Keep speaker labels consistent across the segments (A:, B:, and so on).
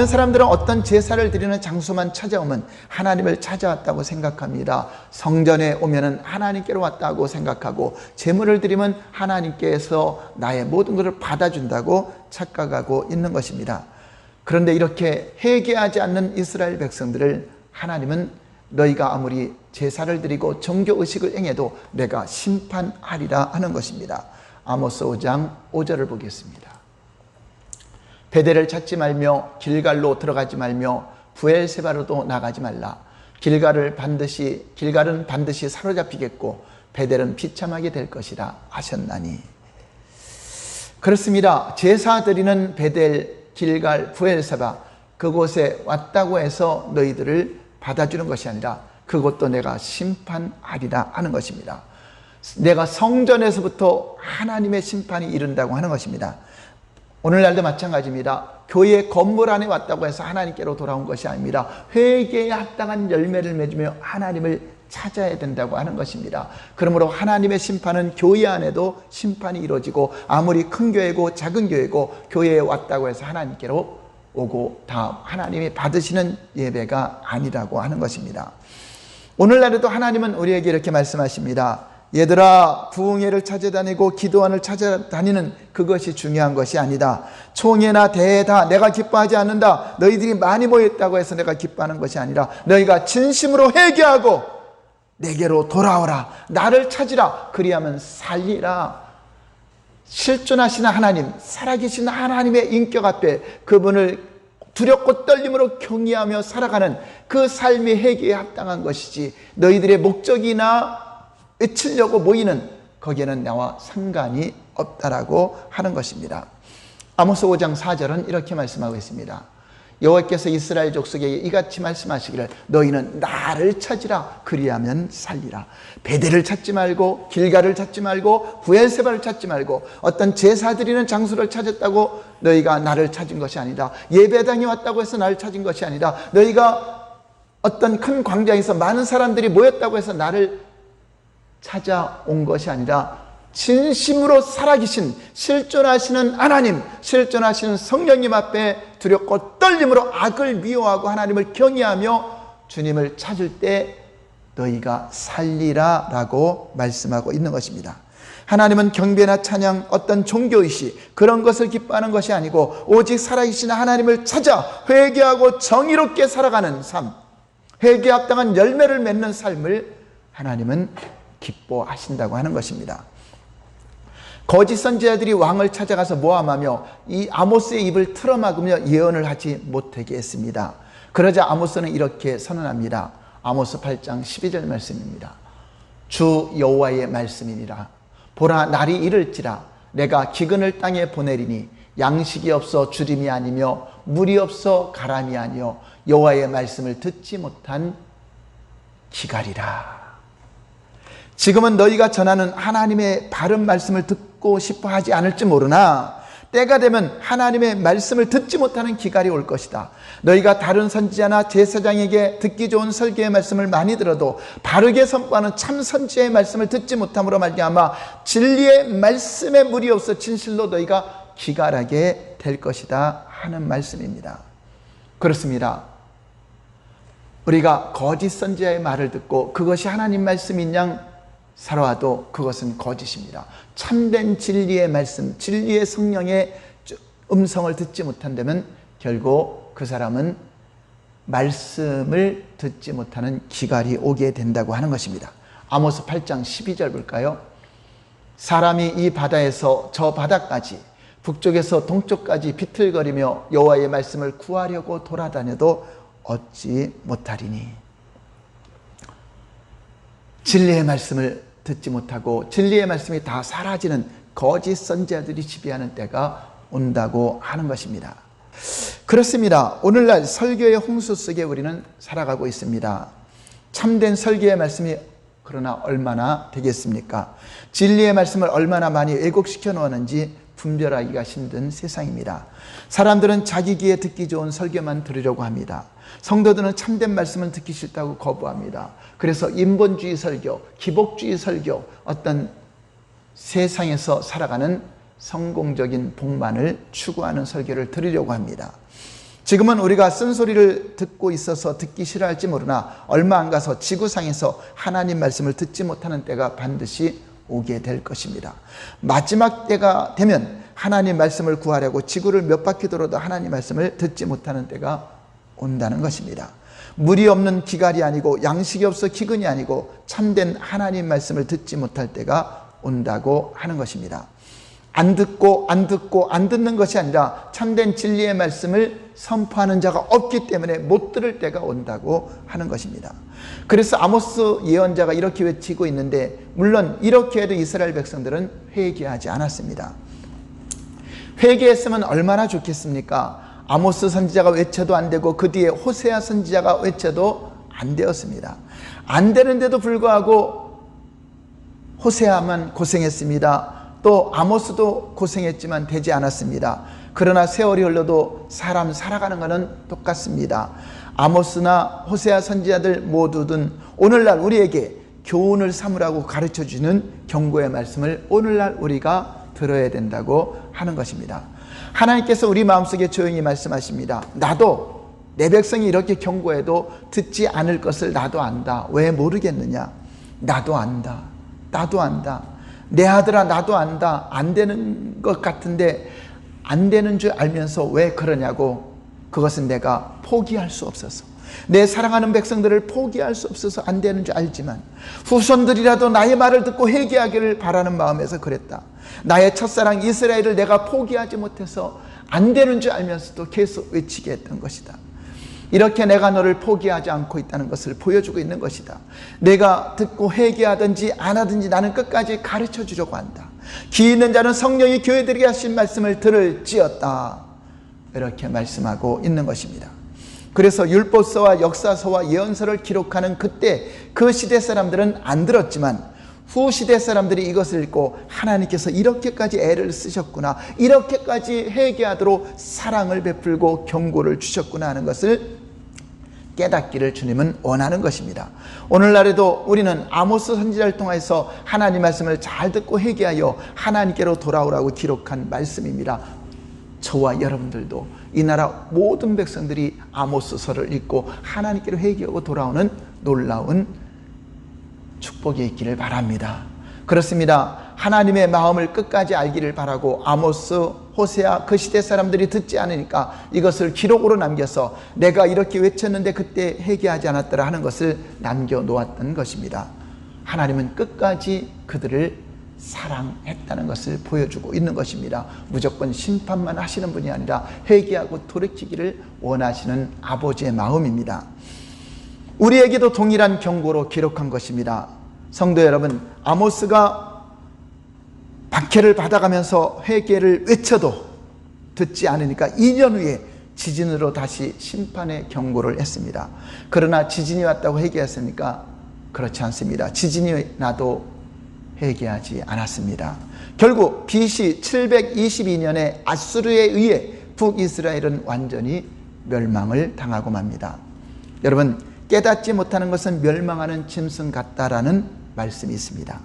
A: 많은 사람들은 어떤 제사를 드리는 장소만 찾아오면 하나님을 찾아왔다고 생각합니다. 성전에 오면은 하나님께로 왔다고 생각하고, 제물을 드리면 하나님께서 나의 모든 것을 받아준다고 착각하고 있는 것입니다. 그런데 이렇게 회개하지 않는 이스라엘 백성들을 하나님은 너희가 아무리 제사를 드리고 종교의식을 행해도 내가 심판하리라 하는 것입니다. 아모스 5장 5절을 보겠습니다. 베델을 찾지 말며 길갈로 들어가지 말며 부엘세바로도 나가지 말라. 길갈은 반드시 사로잡히겠고 베델은 비참하게 될 것이라 하셨나니. 그렇습니다. 제사 드리는 베델, 길갈, 부엘세바, 그곳에 왔다고 해서 너희들을 받아주는 것이 아니라 그것도 내가 심판하리라 하는 것입니다. 내가 성전에서부터 하나님의 심판이 이른다고 하는 것입니다. 오늘날도 마찬가지입니다. 교회 건물 안에 왔다고 해서 하나님께로 돌아온 것이 아닙니다. 회개에 합당한 열매를 맺으며 하나님을 찾아야 된다고 하는 것입니다. 그러므로 하나님의 심판은 교회 안에도 심판이 이루어지고, 아무리 큰 교회고 작은 교회고 교회에 왔다고 해서 하나님께로 오고 다 하나님이 받으시는 예배가 아니라고 하는 것입니다. 오늘날에도 하나님은 우리에게 이렇게 말씀하십니다. 얘들아, 부흥회를 찾아다니고 기도원을 찾아다니는 그것이 중요한 것이 아니다. 총회나 대회 다 내가 기뻐하지 않는다. 너희들이 많이 모였다고 해서 내가 기뻐하는 것이 아니라 너희가 진심으로 회개하고 내게로 돌아오라. 나를 찾으라. 그리하면 살리라. 실존하시는 하나님, 살아계신 하나님의 인격 앞에 그분을 두렵고 떨림으로 경외하며 살아가는 그 삶이 회개에 합당한 것이지, 너희들의 목적이나 외치려고 모이는 거기에는 나와 상관이 없다라고 하는 것입니다. 아모스 5장 4절은 이렇게 말씀하고 있습니다. 여호와께서 이스라엘 족속에게 이같이 말씀하시기를 너희는 나를 찾으라. 그리하면 살리라. 베델을 찾지 말고 길갈을 찾지 말고 부엘세바를 찾지 말고 어떤 제사 드리는 장소를 찾았다고 너희가 나를 찾은 것이 아니다. 예배당에 왔다고 해서 나를 찾은 것이 아니다. 너희가 어떤 큰 광장에서 많은 사람들이 모였다고 해서 나를 찾아온 것이 아니라 진심으로 살아계신 실존하시는 하나님, 실존하시는 성령님 앞에 두렵고 떨림으로 악을 미워하고 하나님을 경외하며 주님을 찾을 때 너희가 살리라 라고 말씀하고 있는 것입니다. 하나님은 경배나 찬양, 어떤 종교의식 그런 것을 기뻐하는 것이 아니고 오직 살아계신 하나님을 찾아 회개하고 정의롭게 살아가는 삶, 회개에 합당한 열매를 맺는 삶을 하나님은 기뻐하신다고 하는 것입니다. 거짓 선지자들이 왕을 찾아가서 모함하며 이 아모스의 입을 틀어막으며 예언을 하지 못하게 했습니다. 그러자 아모스는 이렇게 선언합니다. 아모스 8장 12절 말씀입니다. 주 여호와의 말씀이니라. 보라, 날이 이를지라 내가 기근을 땅에 보내리니 양식이 없어 주림이 아니며 물이 없어 가람이 아니요 여호와의 말씀을 듣지 못한 기갈이라. 지금은 너희가 전하는 하나님의 바른 말씀을 듣고 싶어 하지 않을지 모르나 때가 되면 하나님의 말씀을 듣지 못하는 기갈이 올 것이다. 너희가 다른 선지자나 제사장에게 듣기 좋은 설교의 말씀을 많이 들어도 바르게 선포하는 참 선지자의 말씀을 듣지 못함으로 말미암아 진리의 말씀에 물이 없어 진실로 너희가 기갈하게 될 것이다 하는 말씀입니다. 그렇습니다. 우리가 거짓 선지자의 말을 듣고 그것이 하나님 말씀인 양 살아와도 그것은 거짓입니다. 참된 진리의 말씀, 진리의 성령의 음성을 듣지 못한다면 결국 그 사람은 말씀을 듣지 못하는 기갈이 오게 된다고 하는 것입니다. 아모스 8장 12절 볼까요? 사람이 이 바다에서 저 바다까지 북쪽에서 동쪽까지 비틀거리며 여호와의 말씀을 구하려고 돌아다녀도 얻지 못하리니. 진리의 말씀을 듣지 못하고 진리의 말씀이 다 사라지는 거짓 선지자들이 지배하는 때가 온다고 하는 것입니다. 그렇습니다. 오늘날 설교의 홍수 속에 우리는 살아가고 있습니다. 참된 설교의 말씀이 그러나 얼마나 되겠습니까? 진리의 말씀을 얼마나 많이 왜곡시켜 놓았는지 분별하기가 힘든 세상입니다. 사람들은 자기 귀에 듣기 좋은 설교만 들으려고 합니다. 성도들은 참된 말씀을 듣기 싫다고 거부합니다. 그래서 인본주의 설교, 기복주의 설교, 어떤 세상에서 살아가는 성공적인 복만을 추구하는 설교를 들으려고 합니다. 지금은 우리가 쓴소리를 듣고 있어서 듣기 싫어할지 모르나 얼마 안 가서 지구상에서 하나님 말씀을 듣지 못하는 때가 반드시 오게 될 것입니다. 마지막 때가 되면 하나님 말씀을 구하려고 지구를 몇 바퀴 돌아도 하나님 말씀을 듣지 못하는 때가 온다는 것입니다. 물이 없는 기갈이 아니고 양식이 없어 기근이 아니고 참된 하나님 말씀을 듣지 못할 때가 온다고 하는 것입니다. 안 듣고 안 듣는 것이 아니라 참된 진리의 말씀을 선포하는 자가 없기 때문에 못 들을 때가 온다고 하는 것입니다. 그래서 아모스 예언자가 이렇게 외치고 있는데, 물론 이렇게 해도 이스라엘 백성들은 회개하지 않았습니다. 회개했으면 얼마나 좋겠습니까? 아모스 선지자가 외쳐도 안 되고 그 뒤에 호세아 선지자가 외쳐도 안 되었습니다. 안 되는데도 불구하고 호세아만 고생했습니다. 또 아모스도 고생했지만 되지 않았습니다. 그러나 세월이 흘러도 사람 살아가는 것은 똑같습니다. 아모스나 호세아 선지자들 모두는 오늘날 우리에게 교훈을 삼으라고 가르쳐주는 경고의 말씀을 오늘날 우리가 들어야 된다고 하는 것입니다. 하나님께서 우리 마음속에 조용히 말씀하십니다. 나도 내 백성이 이렇게 경고해도 듣지 않을 것을 나도 안다. 왜 모르겠느냐? 나도 안다. 나도 안다. 내 아들아, 나도 안다. 안 되는 것 같은데 안 되는 줄 알면서 왜 그러냐고. 그것은 내가 포기할 수 없어서, 내 사랑하는 백성들을 포기할 수 없어서 안 되는 줄 알지만 후손들이라도 나의 말을 듣고 회개하기를 바라는 마음에서 그랬다. 나의 첫사랑 이스라엘을 내가 포기하지 못해서 안 되는 줄 알면서도 계속 외치게 했던 것이다. 이렇게 내가 너를 포기하지 않고 있다는 것을 보여주고 있는 것이다. 내가 듣고 회개하든지 안 하든지 나는 끝까지 가르쳐 주려고 한다. 기 있는 자는 성령이 교회들에게 하신 말씀을 들을지어다. 이렇게 말씀하고 있는 것입니다. 그래서 율법서와 역사서와 예언서를 기록하는 그때 그 시대 사람들은 안 들었지만 후 시대 사람들이 이것을 읽고 하나님께서 이렇게까지 애를 쓰셨구나, 이렇게까지 회개하도록 사랑을 베풀고 경고를 주셨구나 하는 것을 깨닫기를 주님은 원하는 것입니다. 오늘날에도 우리는 아모스 선지자를 통해서 하나님 말씀을 잘 듣고 회개하여 하나님께로 돌아오라고 기록한 말씀입니다. 저와 여러분들도 이 나라 모든 백성들이 아모스서를 읽고 하나님께로 회개하고 돌아오는 놀라운 축복이 있기를 바랍니다. 그렇습니다. 하나님의 마음을 끝까지 알기를 바라고 아모스, 호세아 그 시대 사람들이 듣지 않으니까 이것을 기록으로 남겨서 내가 이렇게 외쳤는데 그때 회개하지 않았더라 하는 것을 남겨놓았던 것입니다. 하나님은 끝까지 그들을 사랑했다는 것을 보여주고 있는 것입니다. 무조건 심판만 하시는 분이 아니라 회개하고 돌이키기를 원하시는 아버지의 마음입니다. 우리에게도 동일한 경고로 기록한 것입니다. 성도 여러분, 아모스가 박해를 받아가면서 회개를 외쳐도 듣지 않으니까 2년 후에 지진으로 다시 심판의 경고를 했습니다. 그러나 지진이 왔다고 회개했습니까? 그렇지 않습니다. 지진이 나도 회개하지 않았습니다. 결국 BC 722년에 아수르에 의해 북이스라엘은 완전히 멸망을 당하고 맙니다. 여러분, 깨닫지 못하는 것은 멸망하는 짐승 같다라는 말씀이 있습니다.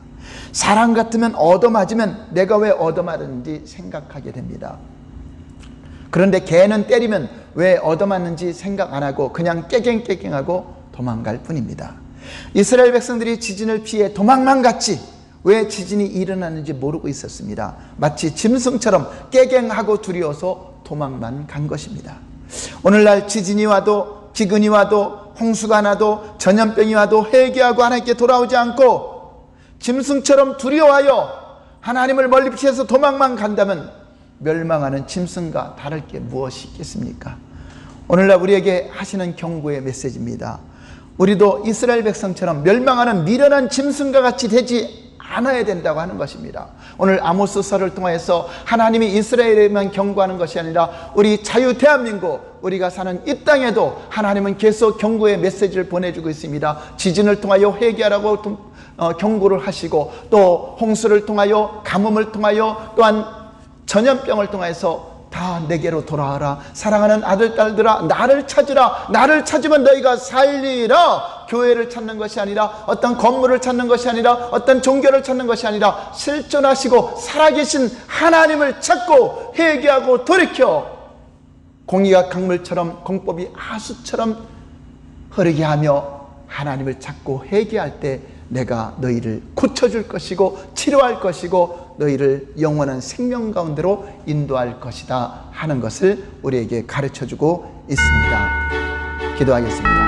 A: 사람 같으면 얻어맞으면 내가 왜 얻어맞는지 생각하게 됩니다. 그런데 개는 때리면 왜 얻어맞는지 생각 안 하고 그냥 깨갱깨갱하고 도망갈 뿐입니다. 이스라엘 백성들이 지진을 피해 도망만 갔지 왜 지진이 일어나는지 모르고 있었습니다. 마치 짐승처럼 깨갱하고 두려워서 도망만 간 것입니다. 오늘날 지진이 와도 기근이 와도 홍수가 나도 전염병이 와도 회개하고 하나님께 돌아오지 않고 짐승처럼 두려워하여 하나님을 멀리 피해서 도망만 간다면 멸망하는 짐승과 다를 게 무엇이 있겠습니까? 오늘날 우리에게 하시는 경고의 메시지입니다. 우리도 이스라엘 백성처럼 멸망하는 미련한 짐승과 같이 되지 않아야 된다고 하는 것입니다. 오늘 아모스서를 통해서 하나님이 이스라엘에만 경고하는 것이 아니라 우리 자유 대한민국, 우리가 사는 이 땅에도 하나님은 계속 경고의 메시지를 보내주고 있습니다. 지진을 통하여 회개하라고 경고를 하시고 또 홍수를 통하여, 가뭄을 통하여, 또한 전염병을 통해서 다 내게로 돌아와라. 사랑하는 아들, 딸들아, 나를 찾으라. 나를 찾으면 너희가 살리라. 교회를 찾는 것이 아니라, 어떤 건물을 찾는 것이 아니라, 어떤 종교를 찾는 것이 아니라 실존하시고 살아계신 하나님을 찾고 회개하고 돌이켜 공의가 강물처럼 공법이 하수처럼 흐르게 하며 하나님을 찾고 회개할 때 내가 너희를 고쳐줄 것이고 치료할 것이고 너희를 영원한 생명 가운데로 인도할 것이다 하는 것을 우리에게 가르쳐주고 있습니다. 기도하겠습니다.